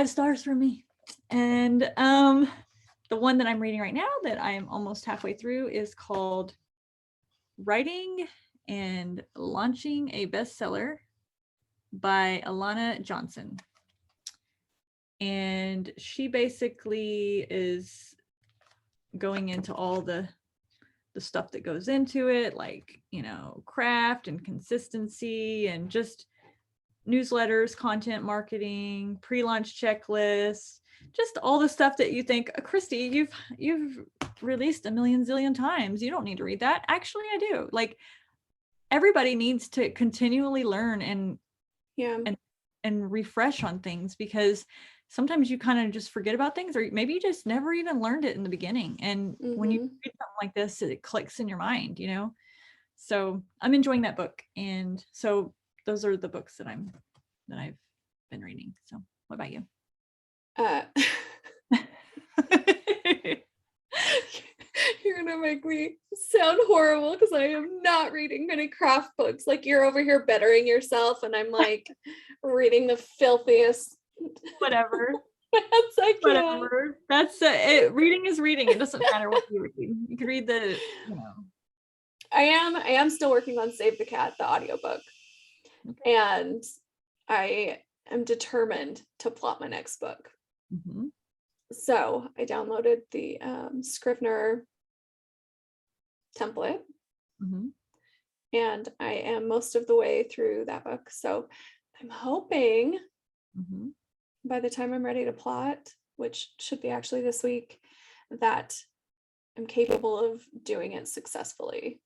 stars for me. And the one that I'm reading right now that I am almost halfway through is called Writing and Launching a Bestseller by Alana Johnson. And she basically is going into all the stuff that goes into it, like, you know, craft and consistency and just newsletters, content marketing, pre-launch checklists, just all the stuff that you think, Christy, you've released a million zillion times. You don't need to read that. Actually, I do. Like, everybody needs to continually learn and refresh on things, because sometimes you kind of just forget about things, or maybe you just never even learned it in the beginning. And when you read something like this, it clicks in your mind, you know? So I'm enjoying that book. And so those are the books that I've been reading. So what about you? You're gonna make me sound horrible because I am not reading any craft books. Like, you're over here bettering yourself, and I'm like reading the filthiest. Whatever. Whatever. That's it. Reading is reading. It doesn't matter what you read. You can read the, you know. I am still working on Save the Cat, the audiobook. Okay. And I am determined to plot my next book. So I downloaded the Scrivener template. And I am most of the way through that book. So I'm hoping by the time I'm ready to plot, which should be actually this week, that I'm capable of doing it successfully.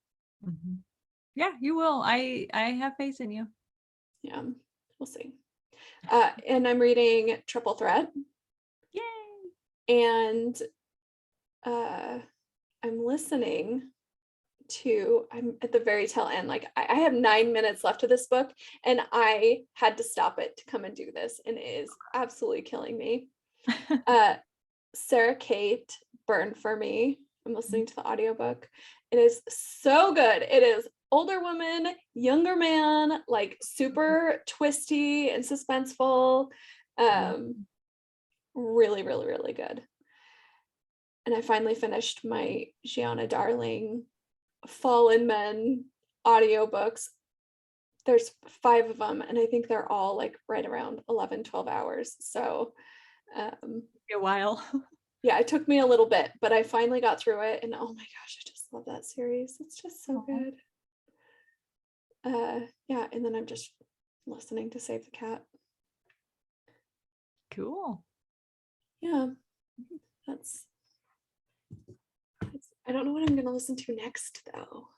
Yeah, you will. I have faith in you. Yeah, we'll see. And I'm reading Triple Threat. Yay! And I'm listening to, I'm at the very tail end. Like, I have 9 minutes left of this book, and I had to stop it to come and do this, and it is absolutely killing me. Sarah Kate, Burn for Me. I'm listening to the audiobook. It is so good. It is older woman, younger man, like super twisty and suspenseful. Really, really, really good. And I finally finished my Gianna Darling Fallen Men audiobooks. There's 5 of them, and I think they're all like right around 11, 12 hours. So a while. Yeah, it took me a little bit, but I finally got through it, and oh my gosh, I just love that series. It's just so good. Yeah, and then I'm just listening to Save the Cat. Cool. Yeah, that's I don't know what I'm gonna listen to next though.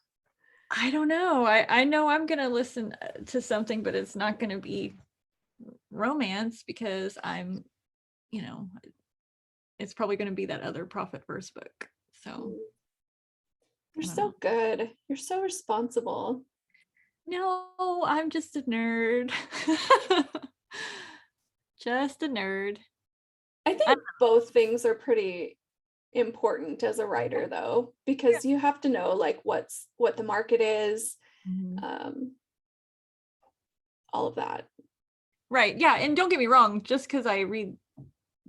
I don't know. I know I'm gonna listen to something, but it's not gonna be romance, because I'm, you know, it's probably gonna be that other Profit First book. So you're so good. You're so responsible. No, I'm just a nerd. Just a nerd. I think both things are pretty important as a writer, though, because you have to know like what the market is, all of that. Right. Yeah. And don't get me wrong, just because I read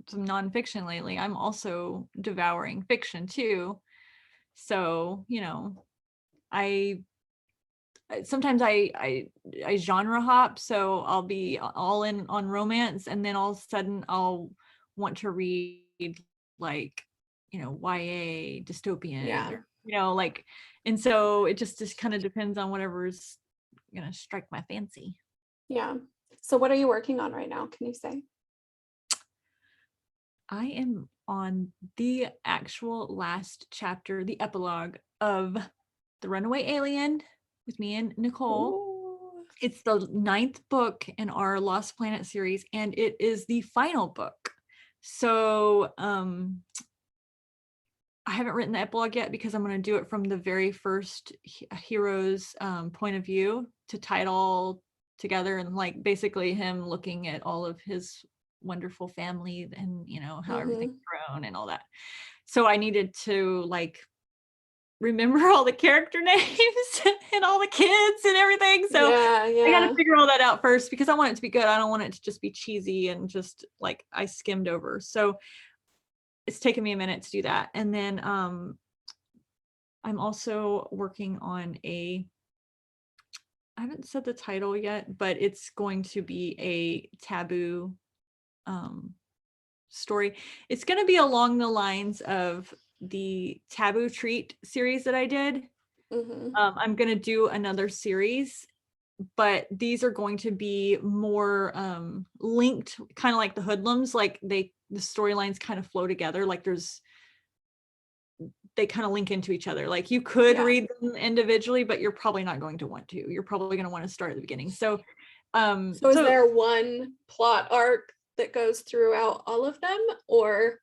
some nonfiction lately, I'm also devouring fiction too. So, you know, sometimes I genre hop, so I'll be all in on romance, and then all of a sudden I'll want to read like YA dystopian, Yeah. like, and so it just kind of depends on whatever's gonna strike my fancy. Yeah. So what are you working on right now? Can you say? I am on the actual last chapter, the epilogue of The Runaway Alien with me and Nicole. Ooh. It's the 9th book in our Lost Planet series, and it is the final book. So I haven't written the epilogue yet because I'm going to do it from the very first hero's point of view to tie it all together, and like basically him looking at all of his wonderful family and how everything's grown and all that. So I needed to like remember all the character names and all the kids and everything. So I got to figure all that out first because I want it to be good. I don't want it to just be cheesy and just like I skimmed over. So it's taken me a minute to do that. And then I'm also working on I haven't said the title yet, but it's going to be a taboo story. It's going to be along the lines of the Taboo Treat series that I did. I'm going to do another series, but these are going to be more linked, kind of like the Hoodlums, like the storylines kind of flow together. Like they kind of link into each other. Like you could read them individually, but you're probably not going to want to. You're probably going to want to start at the beginning. So is there one plot arc that goes throughout all of them, or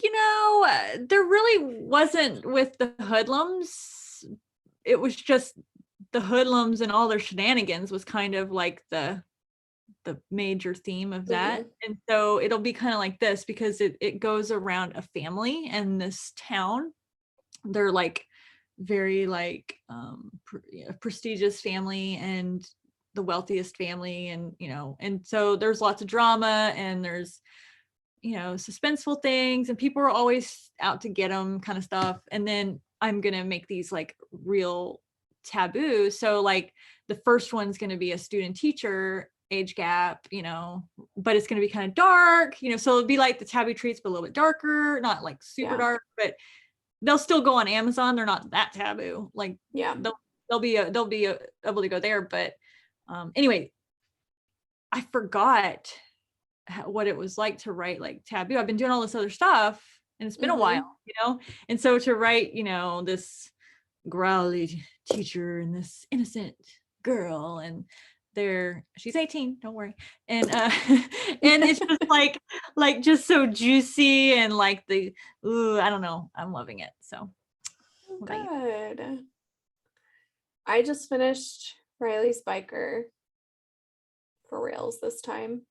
there really wasn't with the Hoodlums. It was just the Hoodlums and all their shenanigans was kind of like the major theme of that. And so it'll be kind of like this because it goes around a family in this town. They're like very like prestigious family and the wealthiest family, and and so there's lots of drama and there's suspenseful things and people are always out to get them kind of stuff. And then I'm gonna make these like real taboo. So like the first one's going to be a student teacher age gap, but it's going to be kind of dark, so it'll be like the Taboo Treats but a little bit darker, not like super dark, but they'll still go on Amazon. They're not that taboo. Like they'll be able to go there. But anyway, I forgot what it was like to write like taboo. I've been doing all this other stuff and it's been a while, and so to write, this growly teacher and this innocent girl, and she's 18, don't worry, and and it's just like just so juicy and like I don't know, I'm loving it. So good. I just finished Riley's Biker for reals this time,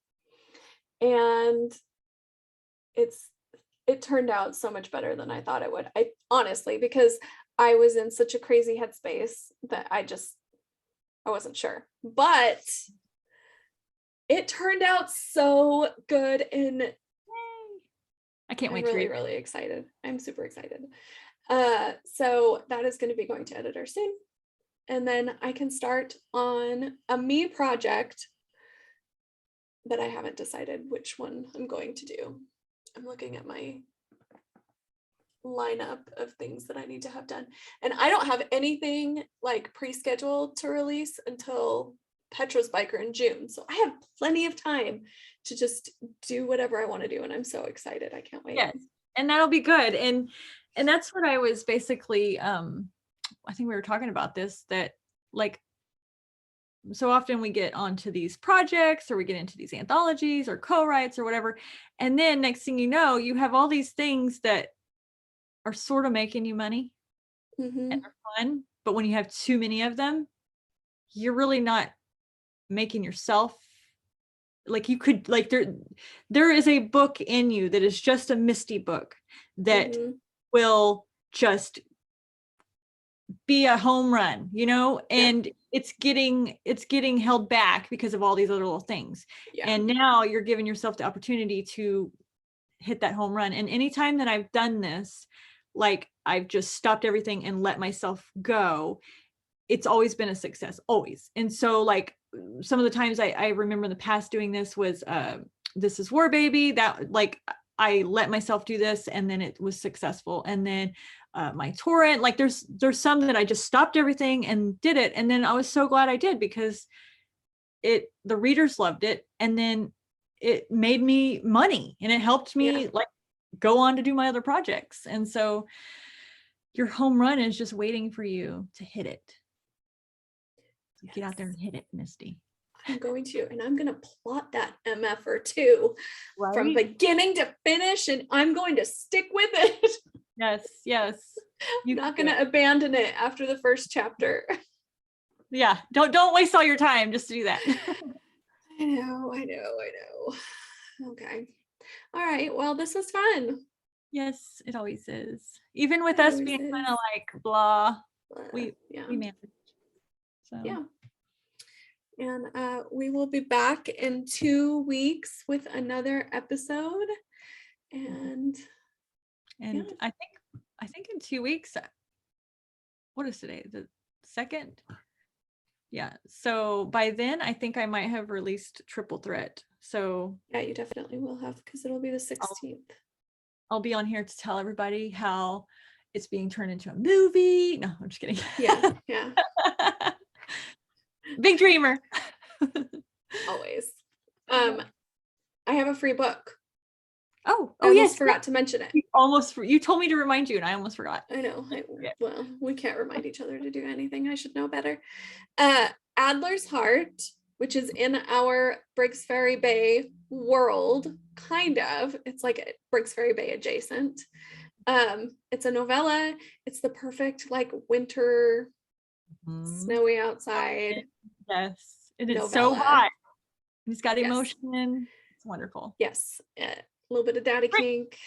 and it turned out so much better than I thought it would. I honestly, because I was in such a crazy headspace that I wasn't sure, but it turned out so good, and I can't wait. Really excited. I'm super excited. So that is going to be going to editor soon, and then I can start on a me project that I haven't decided which one I'm going to do. I'm looking at my lineup of things that I need to have done, and I don't have anything like pre-scheduled to release until Petra's Biker in June, so I have plenty of time to just do whatever I want to do, and I'm so excited. I can't wait. Yes, and that'll be good. And that's what I was basically I think we were talking about this, that like so often we get onto these projects or we get into these anthologies or co-writes or whatever, and then next thing you know, you have all these things that are sort of making you money and are fun, but when you have too many of them, you're really not making yourself, like you could, like there is a book in you that is just a Misty book that will just be a home run, and it's getting held back because of all these other little things. And now you're giving yourself the opportunity to hit that home run. And anytime that I've done this, like I've just stopped everything and let myself go, it's always been a success, always. And so like some of the times I remember in the past doing this was This Is War Baby, that like I let myself do this and then it was successful. And then my torrent, like there's some that I just stopped everything and did it. And then I was so glad I did, because the readers loved it. And then it made me money and it helped me like go on to do my other projects. And so your home run is just waiting for you to hit it. So get out there and hit it, Misty. I'm going to, and I'm going to plot that MF or two from beginning to finish, and I'm going to stick with it. Yes. You're not going to abandon it after the first chapter. Yeah, don't waste all your time just to do that. I know. Okay. All right. Well, this was fun. Yes, it always is. Even with us being kind of like blah, we manage. So yeah. And we will be back in 2 weeks with another episode. And I think in 2 weeks, what is today? The 2nd? Yeah. So by then I think I might have released Triple Threat. So yeah, you definitely will have, because it'll be the 16th. I'll be on here to tell everybody how it's being turned into a movie. No, I'm just kidding. Yeah. Big dreamer. Always. I have a free book. Oh, I almost yes. forgot to mention it. You told me to remind you and I almost forgot. I know. Well, we can't remind each other to do anything. I should know better. Adler's Heart, which is in our Briggs Ferry Bay world, kind of. It's like Briggs Ferry Bay adjacent. It's a novella. It's the perfect like winter, snowy outside. Yes, it is novella. So hot. It's got emotion. It's wonderful. Yes, a little bit of daddy kink.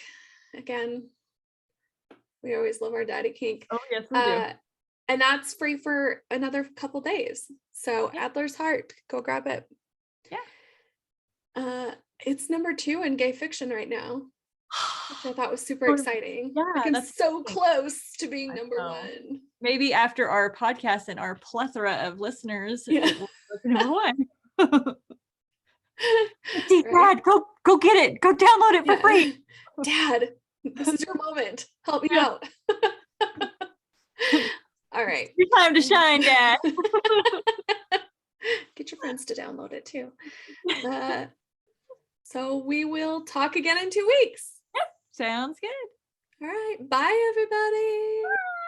Again, we always love our daddy kink. Oh yes, we do. And that's free for another couple days. So Adler's Heart, go grab it. Yeah. It's number 2 in gay fiction right now, which I thought was super exciting. Yeah, like it's so close to being number 1. Maybe after our podcast and our plethora of listeners, it will go to number 1. Dad, go get it. Go download it for free. Dad, this is your moment. Help me out. All right. Your time to shine, Dad. Get your friends to download it too. So we will talk again in 2 weeks. Yep. Sounds good. All right. Bye, everybody. Bye.